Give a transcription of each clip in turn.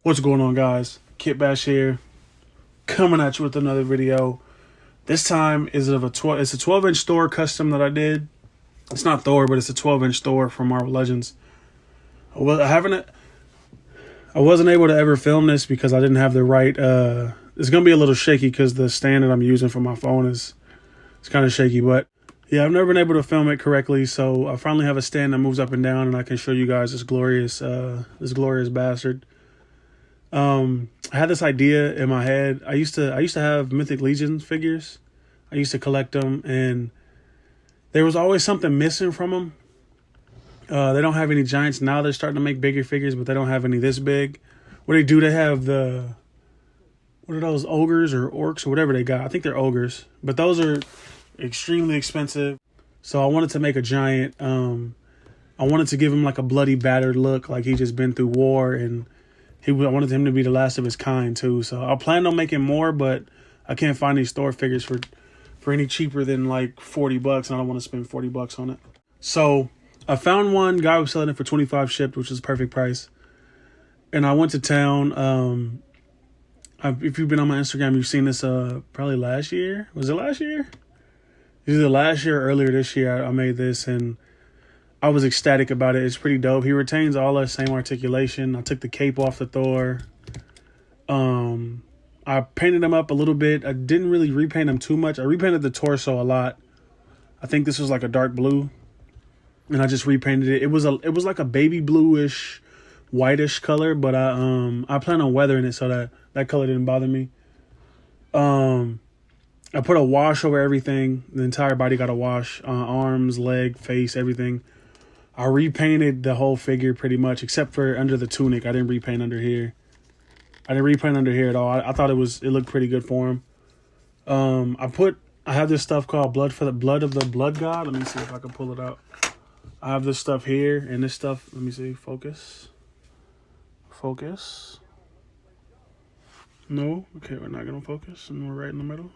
What's going on, guys? Kit Bash here, coming at you with another video. This time is of it's a 12-inch Thor custom that I did. It's not Thor, but it's a 12-inch Thor from Marvel Legends. I wasn't able to ever film this because I didn't have the right. It's gonna be a little shaky because the stand that I'm using for my phone it's kind of shaky. But yeah, I've never been able to film it correctly, so I finally have a stand that moves up and down, and I can show you guys this glorious bastard. I had this idea in my head. I used to have Mythic Legends figures. I used to collect them, and there was always something missing from them. They don't have any giants now. They're starting to make bigger figures, but they don't have any this big. What they do, they have what are those, ogres or orcs or whatever they got? I think they're ogres, but those are extremely expensive. So I wanted to make a giant. I wanted to give him like a bloody, battered look, like he just been through war, and I wanted him to be the last of his kind too. So I planned on making more, but I can't find these Thor figures for any cheaper than like $40, and I don't want to spend $40 on it. So I found one guy was selling it for 25 shipped, which is a perfect price. And I went to town. If you've been on my Instagram, you've seen this probably last year. Was it last year? Either last year or earlier this year, I made this, and I was ecstatic about it. It's pretty dope. He retains all the same articulation. I took the cape off the Thor. I painted him up a little bit. I didn't really repaint him too much. I repainted the torso a lot. I think this was like a dark blue, and I just repainted it. It was like a baby bluish, whitish color, but I plan on weathering it so that color didn't bother me. I put a wash over everything. The entire body got a wash. Arms, leg, face, everything. I repainted the whole figure pretty much, except for under the tunic. I didn't repaint under here. I didn't repaint under here at all. I thought it looked pretty good for him. I have this stuff called blood of the blood god. Let me see if I can pull it out. I have this stuff here, and this stuff, let me see, focus. No, okay, we're not gonna focus, and we're right in the middle.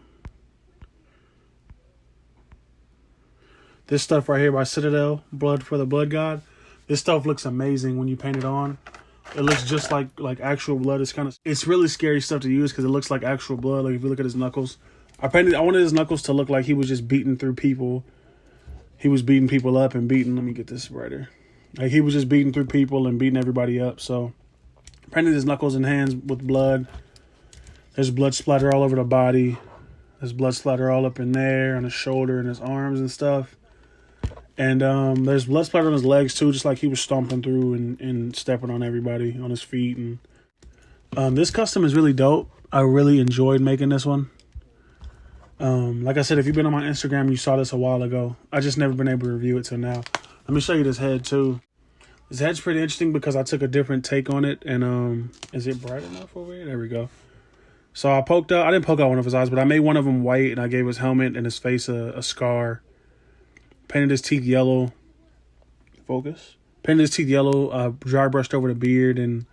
This stuff right here by Citadel, blood for the blood god. This stuff looks amazing when you paint it on. It looks just like actual blood. It's really scary stuff to use because it looks like actual blood. Like if you look at his knuckles, I wanted his knuckles to look like he was just beating through people. He was beating people up and beating. Let me get this brighter. Like he was just beating through people and beating everybody up. So painted his knuckles and hands with blood. There's blood splatter all over the body. There's blood splatter all up in there on his shoulder and his arms and stuff. And there's blood splatter on his legs too, just like he was stomping through and stepping on everybody on his feet. And this custom is really dope. I really enjoyed making this one. Like I said, if you've been on my Instagram, you saw this a while ago. I just never been able to review it till now. Let me show you this head too. This head's pretty interesting because I took a different take on it. And is it bright enough over here? There we go. So I didn't poke out one of his eyes, but I made one of them white, and I gave his helmet and his face a scar. Painted his teeth yellow. Focus. Painted his teeth yellow. Dry brushed over the beard, and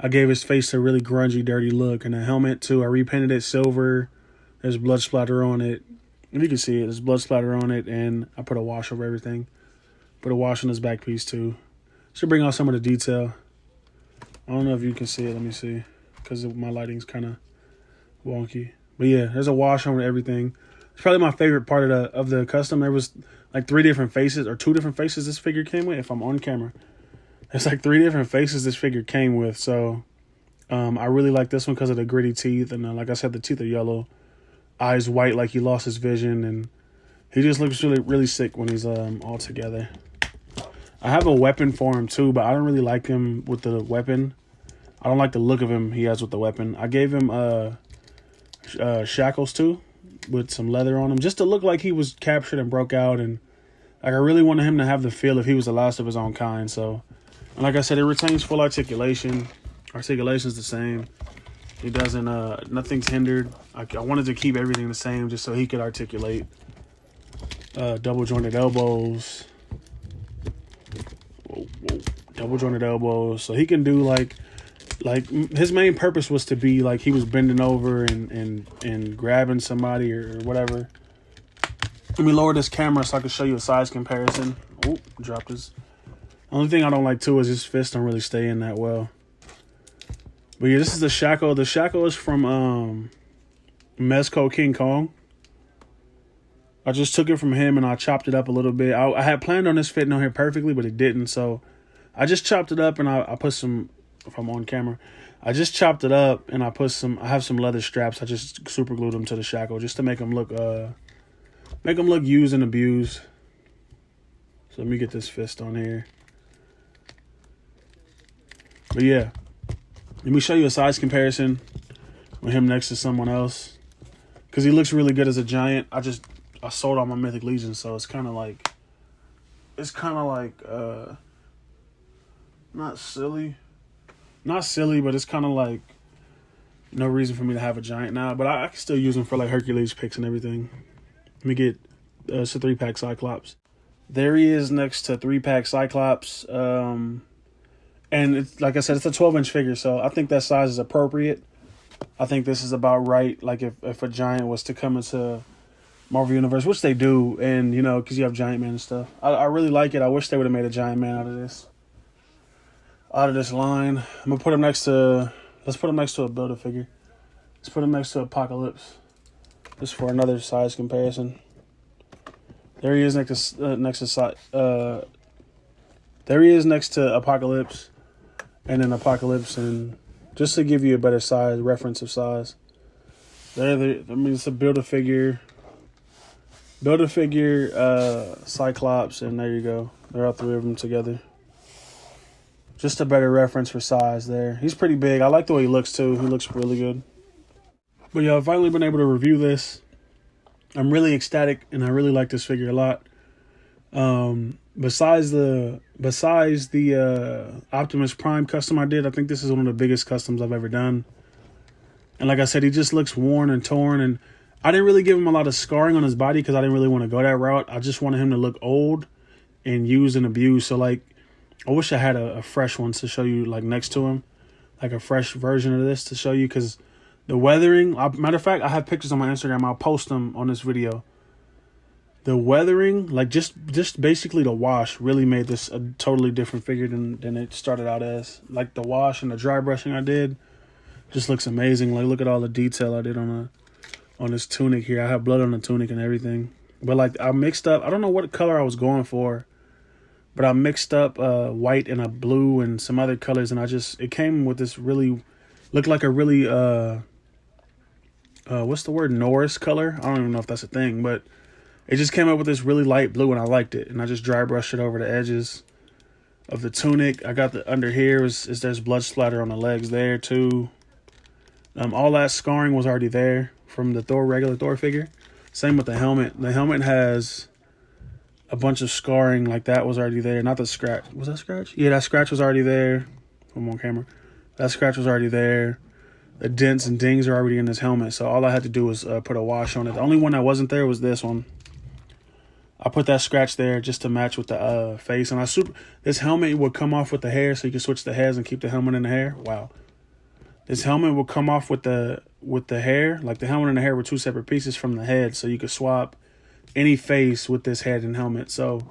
I gave his face a really grungy, dirty look. And the helmet too, I repainted it silver. There's blood splatter on it. And you can see it. There's blood splatter on it, and I put a wash over everything. Put a wash on his back piece too. Should bring out some of the detail. I don't know if you can see it. Let me see, because my lighting's kind of wonky. But yeah, there's a wash on everything. It's probably my favorite part of the custom. There was like 3 different faces, or 2 different faces this figure came with. If I'm on camera, there's like 3 different faces this figure came with. So I really like this one because of the gritty teeth, and like I said, the teeth are yellow, eyes white like he lost his vision, and he just looks really, really sick when he's all together. I have a weapon for him too, but I don't really like him with the weapon. I don't like the look of him he has with the weapon. I gave him shackles too, with some leather on him, just to look like he was captured and broke out. And like I really wanted him to have the feel if he was the last of his own kind. So, and like I said, it retains full articulation. Articulation's the same. It doesn't, nothing's hindered. I wanted to keep everything the same just so he could articulate. Double jointed elbows. Whoa. Double jointed elbows. So he can do like his main purpose was to be like he was bending over and grabbing somebody or whatever. Let me lower this camera so I can show you a size comparison. Oh, dropped his. Only thing I don't like too is his fists don't really stay in that well. But yeah, this is the shackle. The shackle is from Mezco King Kong. I just took it from him and I chopped it up a little bit. I had planned on this fitting on here perfectly, but it didn't. So I just chopped it up and I put some, if I'm on camera, I just chopped it up and I have some leather straps. I just super glued them to the shackle just to make them look used and abused. So let me get this fist on here. But yeah, let me show you a size comparison with him next to someone else. Because he looks really good as a giant. I sold all my Mythic Legions, so it's kind of like, not silly, but it's kind of like no reason for me to have a giant now. But I can still use them for like Hercules picks and everything. Let me get it's a 3-pack Cyclops. There he is next to 3-pack Cyclops. And it's, like I said, it's a 12-inch figure, so I think that size is appropriate. I think this is about right. Like if a giant was to come into Marvel Universe, which they do, and you know, because you have Giant Man and stuff. I really like it. I wish they would have made a Giant Man out of this line. I'm gonna put him next to. Let's put him next to a Build-A-Figure. Let's put him next to Apocalypse, just for another size comparison. There he is next to there he is next to Apocalypse, and then Apocalypse, and just to give you a better size reference of size. It's a Build-A-Figure. Cyclops, and there you go. They're all three of them together. Just a better reference for size there. He's pretty big. I like the way he looks too. He looks really good. But yeah, I've finally been able to review this. I'm really ecstatic, and I really like this figure a lot. Besides the Optimus Prime custom I did, I think this is one of the biggest customs I've ever done. And like I said, he just looks worn and torn, and I didn't really give him a lot of scarring on his body because I didn't really want to go that route. I just wanted him to look old and used and abused. So like, I wish I had a fresh one to show you, like next to him, like a fresh version of this to show you, because the weathering, matter of fact, I have pictures on my Instagram. I'll post them on this video. The weathering, like just basically the wash really made this a totally different figure than it started out as. Like the wash and the dry brushing I did just looks amazing. Like look at all the detail I did on this tunic here. I have blood on the tunic and everything. But like I mixed up, I don't know what color I was going for, but I mixed up white and a blue and some other colors, and it came with this really, looked like a really, what's the word, Norris color? I don't even know if that's a thing, but it just came up with this really light blue, and I liked it. And I just dry brushed it over the edges of the tunic. I got the under here there's blood splatter on the legs there too. All that scarring was already there from the regular Thor figure. Same with the helmet. The helmet has a bunch of scarring, like that was already there. Not the scratch. Was that scratch? Yeah, that scratch was already there. I'm on camera. That scratch was already there. The dents and dings are already in this helmet, so all I had to do was put a wash on it. The only one that wasn't there was this one. I put that scratch there just to match with the face, and this helmet would come off with the hair, so you can switch the heads and keep the helmet in the hair. Wow. This helmet will come off with the hair. Like the helmet and the hair were two separate pieces from the head, so you could swap any face with this head and helmet. So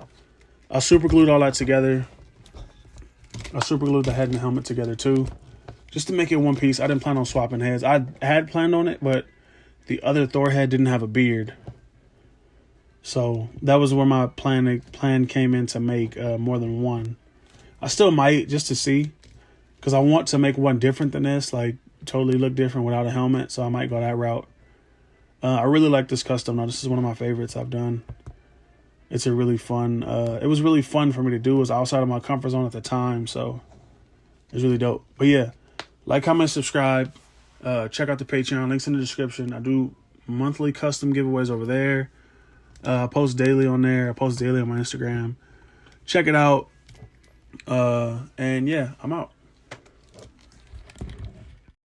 I super glued all that together. I super glued the head and the helmet together too, just to make it one piece. I didn't plan on swapping heads. I had planned on it, but the other Thor head didn't have a beard. So that was where my plan came in, to make more than one. I still might, just to see, because I want to make one different than this, like totally look different without a helmet. So I might go that route. I really like this custom. Now this is one of my favorites I've done. It's a really fun. It was really fun for me to do. It was outside of my comfort zone at the time, so it was really dope. But yeah, like, comment, subscribe. Check out the Patreon. Links in the description. I do monthly custom giveaways over there. I post daily on there. I post daily on my Instagram. Check it out. And yeah, I'm out.